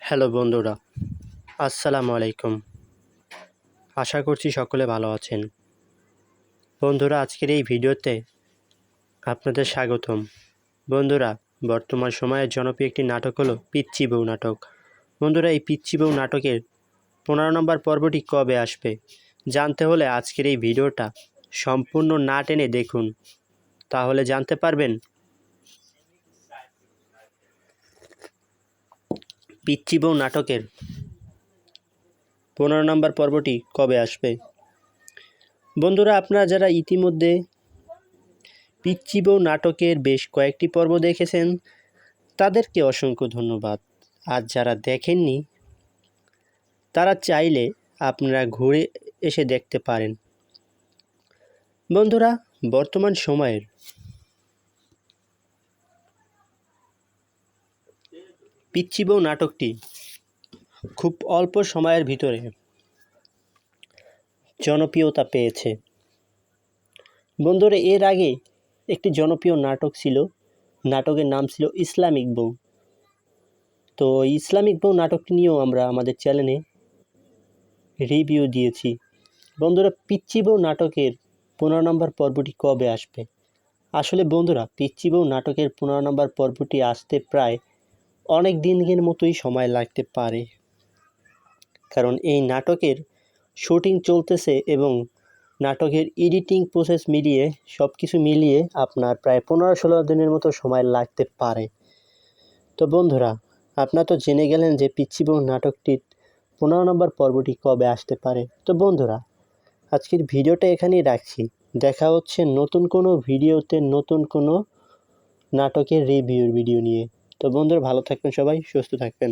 Hello বন্ধুরা, আসসালামু আলাইকুম। আশা করছি সকলে ভালো আছেন। বন্ধুরা, আজকের এই ভিডিওতে আপনাদের স্বাগতম। বন্ধুরা, বর্তমান সময়ের জনপ্রিয় একটি নাটক হলো পিচ্চি বউ নাটক। বন্ধুরা, এই পিচ্চি বউ নাটকের 15 নম্বর পর্বটি কবে আসবে জানতে হলে আজকের এই ভিডিওটা সম্পূর্ণ না টেনে দেখুন, তাহলে জানতে পারবেন পিচ্চি বউ নাটকের 15 নম্বর পর্বটি কবে আসবে। বন্ধুরা, আপনারা যারা ইতিমধ্যে পিচ্চি বউ নাটকের বেশ কয়েকটি পর্ব দেখেছেন তাদেরকে অসংখ্য ধন্যবাদ। আর যারা দেখেননি তারা চাইলে আপনারা ঘুরে এসে দেখতে পারেন। বন্ধুরা, বর্তমান সময়ের পিচ্চি বউ নাটকটি খুব অল্প সময়ের ভিতরে জনপ্রিয়তা পেয়েছে। বন্ধুরা, এর আগে একটি জনপ্রিয় নাটক ছিল, নাটকের নাম ছিল ইসলামিক বউ। তো ইসলামিক বউ নাটকটি নিয়েও আমরা আমাদের চ্যানেলে রিভিউ দিয়েছি। বন্ধুরা, পিচ্চি বউ নাটকের 15 নম্বর পর্বটি কবে আসবে? আসলে বন্ধুরা, পিচ্চি বউ নাটকের 15 নম্বর পর্বটি আসতে প্রায় অনেক দিনের মতোই সময় লাগতে পারে, কারণ এই নাটকের শুটিং চলতেছে এবং নাটকের এডিটিং প্রসেস মিলিয়ে সব কিছু মিলিয়ে আপনার প্রায় 15-16 দিনের মতো সময় লাগতে পারে। তো বন্ধুরা, আপনারা তো জেনে গেলেন যে পিচ্চি বউ নাটকটির 15 নম্বর পর্বটি কবে আসতে পারে। তো বন্ধুরা, আজকের ভিডিওটা এখানেই রাখছি। দেখা হচ্ছে নতুন কোনো ভিডিওতে, নতুন কোনো নাটকের রিভিউর ভিডিও নিয়ে। তো বন্ধুরা, ভালো থাকবেন, সবাই সুস্থ থাকবেন।